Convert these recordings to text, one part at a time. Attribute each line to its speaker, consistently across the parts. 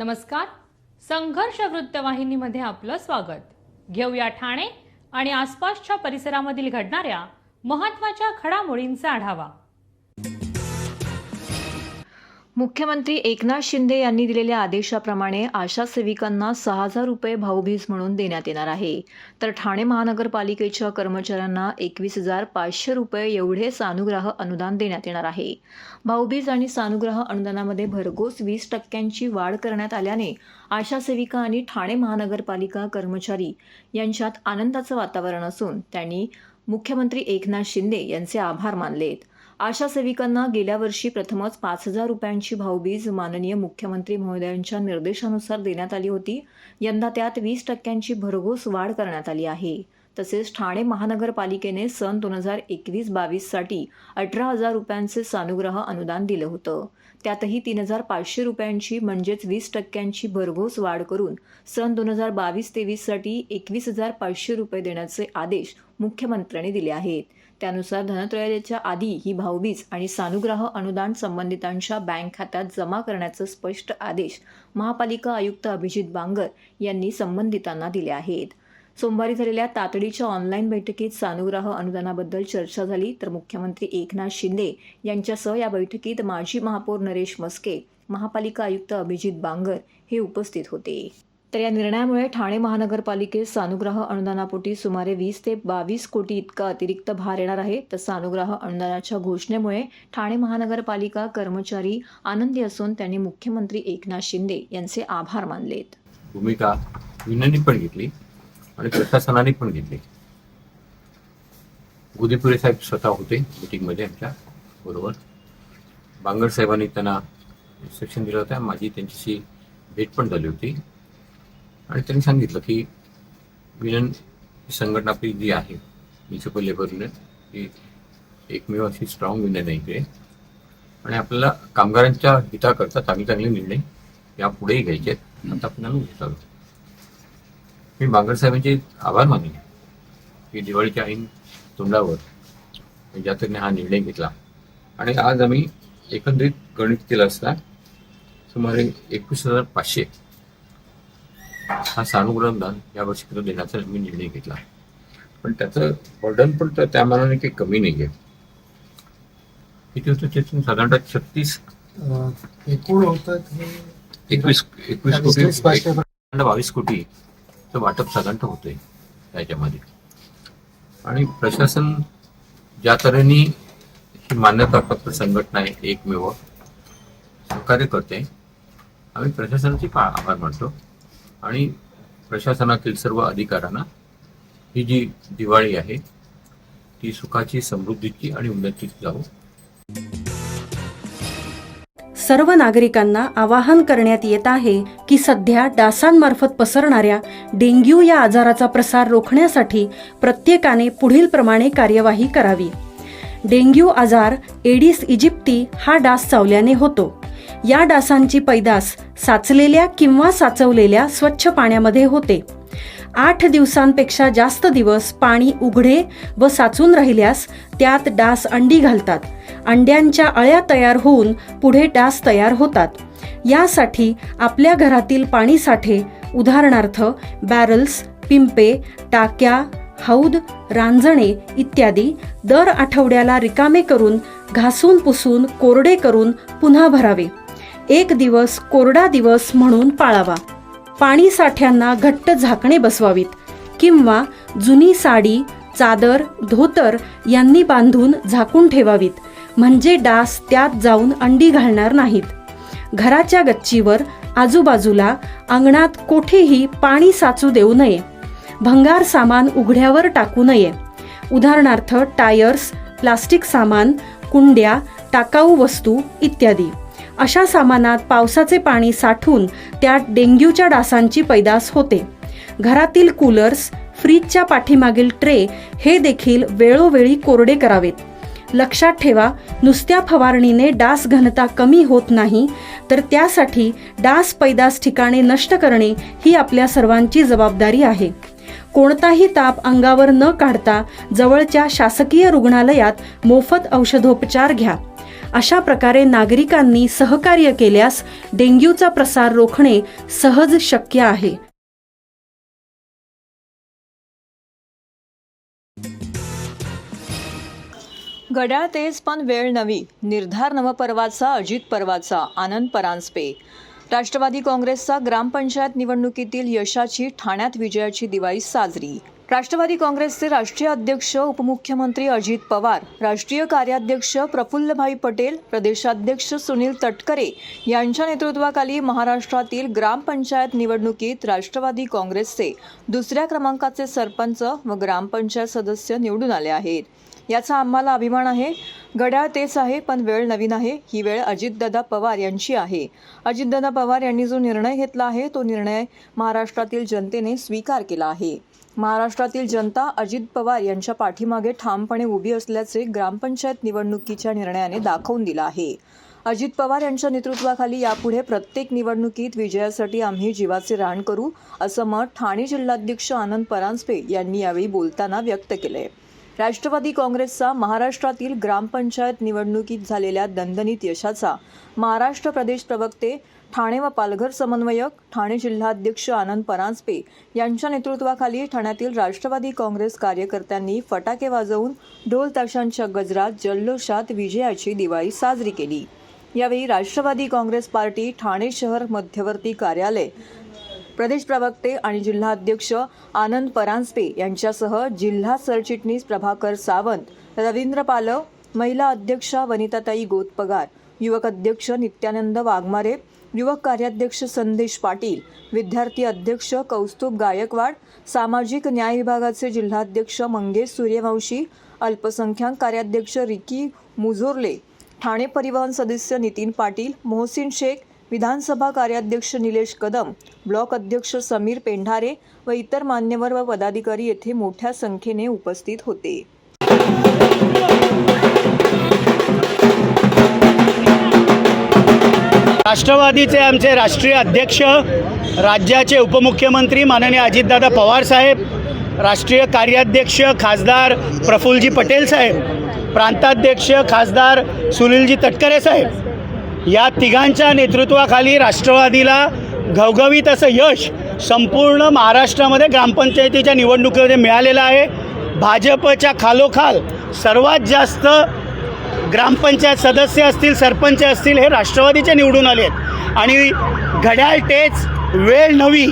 Speaker 1: नमस्कार. संघर्ष वृत्तवाहिनीमध्ये आपलं स्वागत. घेऊया ठाणे आणि आसपासच्या परिसरामधील घडणाऱ्या महत्त्वाच्या घडामोडींचा आढावा.
Speaker 2: मुख्यमंत्री एकनाथ शिंदे यांनी दिलेल्या आदेशाप्रमाणे आशा सेविकांना 6,000 रुपये भाऊबीज म्हणून देण्यात येणार आहे. तर ठाणे महानगरपालिकेच्या कर्मचाऱ्यांना 21,500 रुपये एवढे सानुग्रह अनुदान देण्यात येणार आहे. भाऊबीज आणि सानुग्रह अनुदानामध्ये भरघोस 20% वाढ करण्यात आल्याने आशा सेविका आणि ठाणे महानगरपालिका कर्मचारी यांच्यात आनंदाचं वातावरण असून त्यांनी मुख्यमंत्री एकनाथ शिंदे यांचे आभार मानलेत. आशा सेविकांना गेल्या वर्षी प्रथमच 5,000 रुपयांची भाऊबीज माननीय मुख्यमंत्री महोदयांच्या निर्देशानुसार देण्यात आली होती. यंदा त्यात 20% भरघोस वाढ करण्यात आली आहे. तसेच ठाणे महानगरपालिकेने सन 2021-22 साठी 18,000 रुपयांचे सानुग्रह अनुदान दिलं होतं. त्यातही 3,500 रुपयांची म्हणजेच 20% भरघोस वाढ करून सन 2022-23 साठी 21,500 रुपये देण्याचे आदेश मुख्यमंत्र्यांनी दिले आहेत. त्यानुसार धनत्रयोदशीच्या आधी ही भाऊबीज आणि सानुग्रह अनुदान संबंधितांच्या बँक खात्यात जमा करण्याचे स्पष्ट आदेश महापालिका आयुक्त अभिजित बांगर यांनी संबंधितांना दिले आहेत. सोमवारी झालेल्या तातडीच्या ऑनलाईन बैठकीत सानुग्रह अनुदानाबद्दल चर्चा झाली. तर मुख्यमंत्री एकनाथ शिंदे यांच्यासह या बैठकीत माजी महापौर नरेश मस्के, महापालिका आयुक्त अभिजित बांगर हे उपस्थित होते. तर या निर्णयामुळे ठाणे महानगरपालिकेत सानुग्रह अनुदानापोटी सुमारे 20 ते 22 कोटी इतका अतिरिक्त भार येणार आहे. तर सानुग्रह अनुदानाच्या घोषणेमुळे ठाणे महानगरपालिका कर्मचारी आनंदी असून त्यांनी मुख्यमंत्री एकनाथ शिंदे यांचे आभार मानलेत.
Speaker 3: भूमिका विनंती पण घेतली आणि प्रशासनाने पण घेतली. गुदेपुरे साहेब स्वतः होते मीटिंगमध्ये आमच्या बरोबर. बांगर साहेबांनी त्यांना इन्स्ट्रक्शन दिलं होतं. माझी त्यांच्याशी भेट पण झाली होती आणि त्यांनी सांगितलं की संघटना आपली जी आहे म्युनिसिपल लेबर युनियन ही एकमेव अशी स्ट्रॉंग युनियन आहे इकडे आणि आपल्याला कामगारांच्या हिताकरता चांगले निर्णय यापुढेही घ्यायचे आहेत. आता आपण घेत आलो. मी बांगर साहेबांचे आभार मानले की दिवाळीच्या ऐन तोंडावर ज्या त्यांनी हा निर्णय घेतला आणि आज आम्ही एकंदरीत गणित केलं असता सुमारे 21,500 हा सानुग्रह अनुदान यावर्षी देण्याचा मी निर्णय घेतला. पण त्याचं बर्डन पण त्या मानाने काही कमी नाही आहे. किती होतं साधारणतः 36
Speaker 4: एकूण होतं
Speaker 3: 21 कोटी 22 कोटीचं वाटप साधारणतः होतंय त्याच्यामध्ये. आणि प्रशासन ज्या तऱ्हेने ही मान्यता फक्त संघटना आहे एकमेव सहकार्य करते. आम्ही प्रशासनाचे आभार मानतो आणि प्रशासनातील सर्व अधिकाऱ्यांना ही जी दिवाळी आहे ती सुखाची, समृद्धीची आणि उन्नतीची जावो.
Speaker 5: सर्व नागरिकांना आवाहन करण्यात येत आहे की सध्या डासांमार्फत पसरणाऱ्या डेंग्यू या आजाराचा प्रसार रोखण्यासाठी प्रत्येकाने पुढील प्रमाणे कार्यवाही करावी. डेंग्यू आजार एडिस इजिप्ती हा डास चावल्याने होतो. या डासांची पैदास साचलेल्या किंवा साचवलेल्या स्वच्छ पाण्यामध्ये होते. 8 दिवसांपेक्षा जास्त दिवस पाणी उघडे व साचून राहिल्यास त्यात डास अंडी घालतात. अंड्यांच्या अळ्या तयार होऊन पुढे डास तयार होतात. यासाठी आपल्या घरातील पाणी साठे उदाहरणार्थ बॅरल्स, पिंपे, टाक्या, हौद, रांजणे इत्यादी दर आठवड्याला रिकामे करून घासून पुसून कोरडे करून पुन्हा भरावे. 1 दिवस कोरडा दिवस म्हणून पाळावा. पाणी साठ्यांना घट्ट झाकणे बसवावीत किंवा जुनी साडी, चादर, धोतर यांनी बांधून झाकून ठेवावीत. म्हणजे डास त्यात जाऊन अंडी घालणार नाहीत. घराच्या गच्चीवर, आजूबाजूला, अंगणात कोठेही पाणी साचू देऊ नये. भंगार सामान उघड्यावर टाकू नये. उदाहरणार्थ टायर्स, प्लास्टिक सामान, कुंड्या, टाकाऊ वस्तू इत्यादी. अशा सामानात पावसाचे पाणी साठून त्यात डेंग्यूच्या डासांची पैदास होते. घरातील कूलर्स, फ्रीजच्या पाठीमागील ट्रे हे देखील वेळोवेळी कोरडे करावेत. लक्षात ठेवा, नुसत्या फवारणीने डास घनता कमी होत नाही, तर त्यासाठी डास पैदास ठिकाणे नष्ट करणे ही आपल्या सर्वांची जबाबदारी आहे. कोणताही ताप अंगावर न काढता जवळच्या शासकीय रुग्णालयात मोफत औषधोपचार घ्या. अशा प्रकारे नागरिकांनी सहकार्य केल्यास डेंग्यूचा प्रसार रोखणे सहज शक्य आहे.
Speaker 2: घड्याळ तेच पण वेळ नवी, निर्धार नवपर्वाचा, अजित पर्वाचा, आनंद परांजपे. राष्ट्रवादी काँग्रेसचा ग्रामपंचायत निवडणुकीतील यशाची, ठाण्यात विजयाची दिवाळी साजरी. राष्ट्रवादी काँग्रेसचे राष्ट्रीय अध्यक्ष उपमुख्यमंत्री अजित पवार, राष्ट्रीय कार्याध्यक्ष प्रफुल्लभाई पटेल, प्रदेशाध्यक्ष सुनील तटकरे यांच्या नेतृत्वाखाली महाराष्ट्रातील ग्रामपंचायत निवडणुकीत राष्ट्रवादी काँग्रेसचे दुसऱ्या क्रमांकाचे सरपंच व ग्रामपंचायत सदस्य निवडून आले आहेत. याचा आम्हाला अभिमान आहे. घड्याळ तेच आहे पण वेळ नवीन आहे. ही वेळ अजितदादा पवार यांची आहे. अजितदादा पवार यांनी जो निर्णय घेतला आहे तो निर्णय महाराष्ट्रातील जनतेने स्वीकार केला आहे. महाराष्ट्रातील जनता अजित पवार यांच्या पाठीमागे ठामपणे उभी असल्याचे ग्रामपंचायत निवडणुकीच्या निर्णयाने दाखवून दिलं आहे. अजित पवार यांच्या नेतृत्वाखाली यापुढे प्रत्येक निवडणुकीत विजयासाठी आम्ही जीवाचे रान करू, असं मत ठाणे जिल्हाध्यक्ष आनंद परांजपे यांनी यावेळी बोलताना व्यक्त केले. राष्ट्रवादी काँग्रेसचा महाराष्ट्रातील ग्रामपंचायत निवडणुकीत झालेल्या दणदणीत यशाचा महाराष्ट्र प्रदेश प्रवक्ते, ठाणे व पालघर समन्वयक, ठाणे जिल्हाध्यक्ष आनंद परांजपे यांच्या नेतृत्वाखाली ठाण्यातील राष्ट्रवादी काँग्रेस कार्यकर्त्यांनी फटाके वाजवून ढोल ताशांच्या गजरात जल्लोषात विजयाची दिवाळी साजरी केली. यावेळी राष्ट्रवादी काँग्रेस पार्टी ठाणे शहर मध्यवर्ती कार्यालय प्रदेश प्रवक्ते आणि जिल्हाध्यक्ष आनंद परांजपे यांच्यासह जिल्हा सरचिटणीस प्रभाकर सावंत, रवींद्र पालव, महिला अध्यक्षा वनिताताई गोतपगार, युवक अध्यक्ष नित्यानंद वाघमारे, युवक कार्याध्यक्ष संदेश पाटील, विद्यार्थी अध्यक्ष कौस्तुभ गायकवाड, सामाजिक न्याय विभागाचे जिल्हाध्यक्ष मंगेश सूर्यवंशी, अल्पसंख्याक कार्याध्यक्ष रिकी मुझोरले, ठाणे परिवहन सदस्य नितीन पाटील, मोहसिन शेख, विधानसभा कार्याध्यक्ष निलेश कदम, ब्लॉक अध्यक्ष समीर पेंढारे व इतर मान्यवर व पदाधिकारी येथे मोठ्या संख्येने उपस्थित होते.
Speaker 6: राष्ट्रवादीचे आमचे राष्ट्रीय अध्यक्ष, राज्याचे उपमुख्यमंत्री माननीय अजितदादा पवार साहेब, राष्ट्रीय कार्याध्यक्ष खासदार प्रफुल्लजी पटेल साहेब, प्रांताध्यक्ष खासदार सुनीलजी तटकरे साहेब, या तिघांच्या नेतृत्वाखाली राष्ट्रवादीला घवघवीत असं यश संपूर्ण महाराष्ट्रामध्ये ग्रामपंचायतीच्या निवडणुकीमध्ये मिळालेलं आहे. भाजपच्या खालोखाल सर्वात जास्त ग्रामपंचायत सदस्य असतील, सरपंच असतील, हे राष्ट्रवादीचे निवडून आले आहेत. आणि घड्याळ तेच वेळ नवी,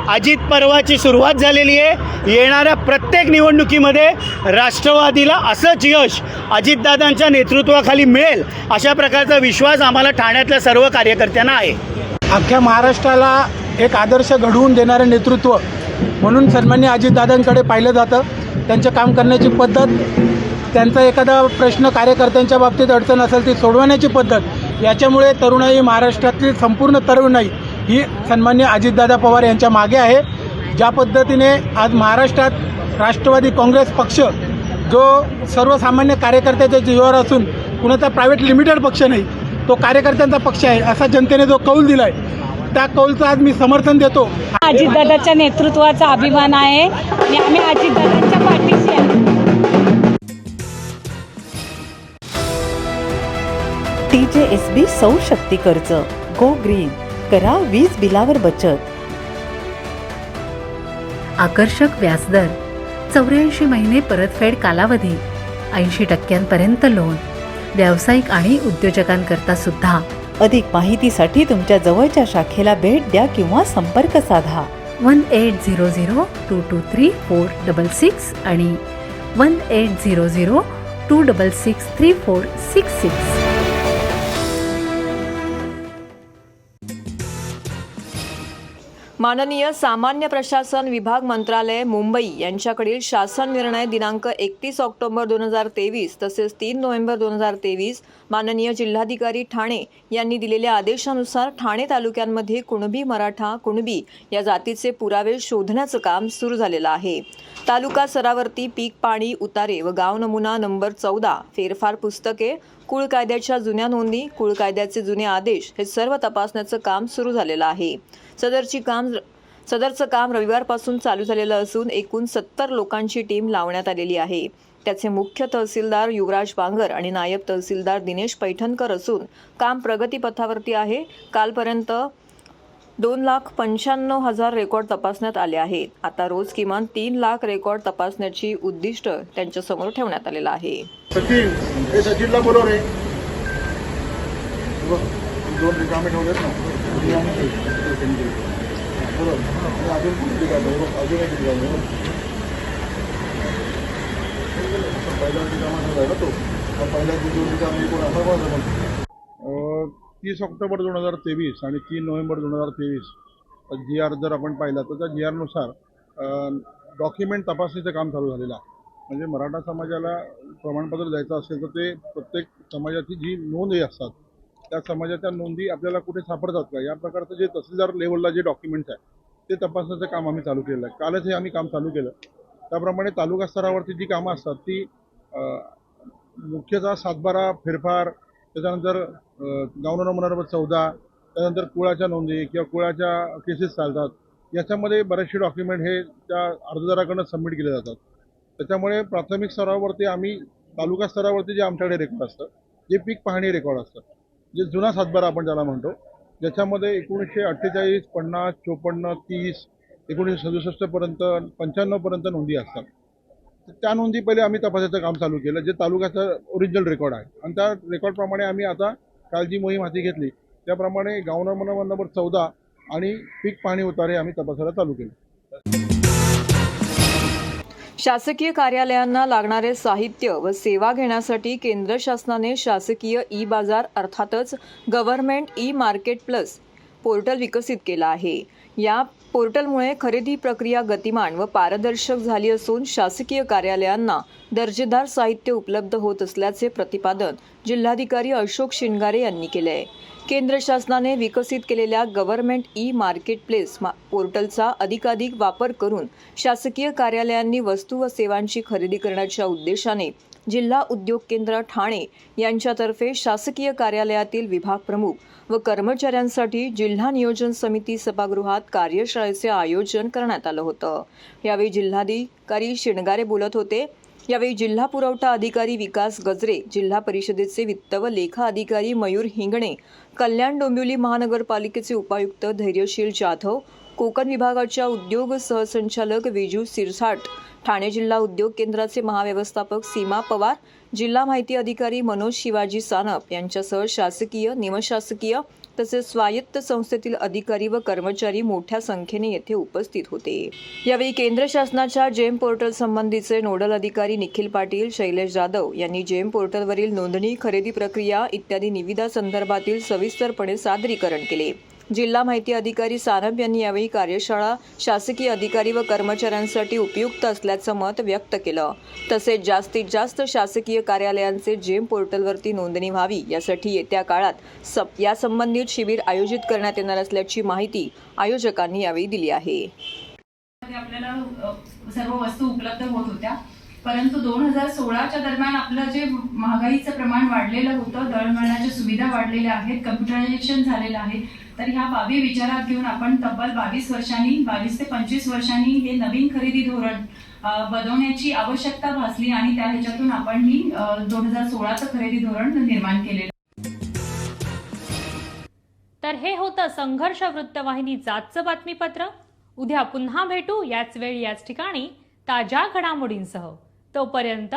Speaker 6: अजित पर्वाची सुरुवात झालेली आहे. येणाऱ्या प्रत्येक निवडणुकीमध्ये राष्ट्रवादीला असंच यश अजितदादांच्या नेतृत्वाखाली मिळेल अशा प्रकारचा विश्वास आम्हाला ठाण्यातल्या सर्व कार्यकर्त्यांना आहे.
Speaker 4: अख्ख्या महाराष्ट्राला एक आदर्श घडवून देणारं नेतृत्व म्हणून सन्माननीय अजितदादांकडे पाहिलं जातं. त्यांचं काम करण्याची पद्धत, त्यांचा एखादा प्रश्न कार्यकर्त्यांच्या बाबतीत अडचण असेल ती सोडवण्याची पद्धत, याच्यामुळे तरुणाई, महाराष्ट्रातली संपूर्ण तरुणाई ही सन्माननीय अजितदादा पवार यांच्या मागे आहे. ज्या पद्धतीने आज महाराष्ट्रात राष्ट्रवादी काँग्रेस पक्ष जो सर्वसामान्य कार्यकर्त्याच्या जीवावर असून कुणाचा प्रायव्हेट लिमिटेड पक्ष नाही, तो कार्यकर्त्यांचा पक्ष आहे असा जनतेने जो कौल दिला आहे, त्या कौलचं आज मी समर्थन देतो.
Speaker 7: अजितदादाच्या नेतृत्वाचा अभिमान आहे आणि आम्ही अजितदादांच्या पाठीशी आहे.
Speaker 8: TJSB सौर शक्ती कर्ज, गो ग्रीन, करा वीज बिलावर बचत.
Speaker 9: आकर्षक व्याजदर, 84 महिने परतफेड कालावधी, 80% लोन, व्यावसायिक आणि उद्योजकांकरता सुद्धा.
Speaker 8: अधिक माहितीसाठी तुमच्या जवळच्या शाखेला भेट द्या किंवा संपर्क साधा.
Speaker 9: 1800-223-466 आणि 1800-266-3466.
Speaker 2: माननीय सामान्य प्रशासन विभाग मंत्रालय मुंबई यांच्याकडील शासन निर्णय दिनांक 31 ऑक्टोबर 2023 तसेच 3 नोव्हेंबर 2023 माननीय जिल्हाधिकारी ठाणे यांनी दिलेल्या आदेशानुसार ठाणे तालुक्यांमध्ये कुणबी, मराठा, कुणबी या जातीचे पुरावे शोधण्याचं काम सुरू झालेलं आहे. तालुका स्तरावरती पीक पाणी उतारे व गाव नमुना नंबर 14, फेरफार पुस्तके, कुळ कायद्याच्या जुन्या नोंदी, कुळ कायद्याचे जुने आदेश हे सर्व तपासण्याचं काम सुरू झालेलं आहे. सदरचं काम रविवारपासून चालू झालेलं असून एकूण 70 लोकांची टीम लावण्यात आलेली आहे. त्याचे मुख्य तहसीलदार युवराज बांगर आणि नायब तहसीलदार दिनेश पैठणकर असून काम प्रगतीपथावरती आहे. कालपर्यंत 2,95,000 रेकॉर्ड तपासण्यात आले आहेत. आता रोज किमान 3 लाख रेकॉर्ड तपासण्याची उद्दिष्ट त्यांच्यासमोर ठेवण्यात आलेलं आहे.
Speaker 10: सचिनला बोलव रे. दोन रिकामे ठेवलेत ना. अजून पहिला रिकामा ठेवला तो. पहिल्या 30 ऑक्टोबर 2023 आणि 3 नोव्हेंबर 2023 GR जर आपण पाहिला तर त्या GRनुसार डॉक्युमेंट तपासणीचं काम चालू झालेलं आहे. म्हणजे मराठा समाजाला प्रमाणपत्र द्यायचं असेल तर ते प्रत्येक समाजाची जी नोंदी असतात त्या समाजाच्या नोंदी आपल्याला कुठे सापडतात का या प्रकारचं जे तहसीलदार लेवलला जे डॉक्युमेंट्स आहे ते तपासण्याचं काम आम्ही चालू केलं आहे. कालच हे आम्ही काम चालू केलं. त्याप्रमाणे तालुका स्तरावरती जी कामं असतात ती मुख्यतः 7/12 फेरफार, त्याच्यानंतर गाव नंबर 14, त्यानंतर कुळाच्या नोंदी किंवा कुळाच्या केसेस चालतात. याच्यामध्ये बरेचसे डॉक्युमेंट हे त्या अर्जदाराकडनं सबमिट केले जातात. त्याच्यामुळे प्राथमिक स्तरावरती आम्ही तालुका स्तरावरती जे आमच्याकडे रेकॉर्ड असतं जे पीक पाहणी रेकॉर्ड असतं जे जुना 7/12 आपण ज्याला म्हणतो ज्याच्यामध्ये 1948, 50, 54, 30, 1967 पर्यंत 95 पर्यंत नोंदी असतात. त्या नोंदी पहिले आम्ही तपासायचं काम चालू केलं जे तालुक्याचं ओरिजिनल रेकॉर्ड आहे आणि त्या रेकॉर्डप्रमाणे आम्ही आता काल जी मोहीम हाती घेतली त्याप्रमाणे गाव नंबर 14 आणि पीक पाहणी उतारे आम्ही तपासायला चालू केले.
Speaker 2: शासकीय कार्यालयांना लागणारे साहित्य व सेवा घेण्यासाठी केंद्र शासनाने शासकीय ई-बाजार अर्थातच गव्हर्नमेंट ई-मार्केट प्लस पोर्टल विकसित केला आहे. या पोर्टलमुळे खरेदी प्रक्रिया गतिमान व पारदर्शक झाली असून शासकीय कार्यालयांना दर्जेदार साहित्य उपलब्ध होत असल्याचे प्रतिपादन जिल्हाधिकारी अशोक शिनगारे यांनी केले आहे. केंद्र शासनाने विकसित केलेल्या गव्हर्नमेंट ई-मार्केट प्लेस पोर्टलचा अधिकाधिक वापर करून शासकीय कार्यालयांनी वस्तू व सेवांची खरेदी करण्याच्या उद्देशाने जिल्हा उद्योग केंद्र ठाणे यांच्यातर्फे शासकीय कार्यालयातील विभाग प्रमुख व कर्मचाऱ्यांसाठी जिल्हा नियोजन समिती सभागृहात कार्यशाळेचे आयोजन करण्यात आलं होतं. यावेळी जिल्हाधिकारी शिणगारे बोलत होते. यावेळी जिल्हा पुरवठा अधिकारी विकास गजरे, जिल्हा परिषदेचे वित्त व लेखा अधिकारी मयूर हिंगणे, कल्याण डोंबिवली महानगरपालिकेचे उपायुक्त धैर्यशील जाधव, कोकण विभागाच्या उद्योग सहसंचालक विजू सिरसाट, ठाणे जिल्हा उद्योग केंद्राचे महाव्यवस्थापक सीमा पवार, जिल्हा माहिती अधिकारी मनोज शिवाजी सानप यांच्यासह शासकीय, निमशासकीय तसेच स्वायत्त संस्थेतील अधिकारी व कर्मचारी मोठ्या संख्येने येथे उपस्थित होते. यावेळी केंद्र शासनाच्या जेम पोर्टल संबंधीचे नोडल अधिकारी निखिल पाटील, शैलेश जाधव यांनी जेम पोर्टलवरील नोंदणी, खरेदी प्रक्रिया इत्यादी निविदा संदर्भातील सविस्तरपणे सादरीकरण केले. जिल्हा माहिती अधिकारी सानप यांनी यावेळी कार्यशाळा शासकीय अधिकारी व कर्मचाऱ्यांसाठी उपयुक्त असल्याचं मत व्यक्त केलं. तसेच जास्तीत जास्त शासकीय कार्यालयांचे जेम पोर्टलवरती नोंदणी व्हावी यासाठी येत्या काळात यासंबंधित शिबिर आयोजित करण्यात येणार असल्याची माहिती आयोजकांनी यावेळी दिली आहे.
Speaker 11: आपल्याला सर्व वस्तू उपलब्ध होत होत्या, परंतु 2016च्या दरम्यान आपलं जे महागाईचं प्रमाण वाढलेलं होतं, दळणवळणाच्या सुविधा वाढलेल्या आहेत, कम्प्युटरायझेशन झालेलं आहे. तर ह्या बाबी विचारात घेऊन आपण तब्बल 22 ते 25 वर्षांनी हे नवीन खरेदी धोरण बनवण्याची आवश्यकता भासली आणि त्या ह्याच्यातून आपण ही 2016चं खरेदी धोरण निर्माण केलेलं.
Speaker 1: तर हे होतं संघर्ष वृत्तवाहिनीचं आजचं बातमीपत्र. उद्या पुन्हा भेटू याच वेळी याच ठिकाणी ताज्या घडामोडींसह. तोपर्यंत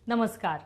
Speaker 1: नमस्कार.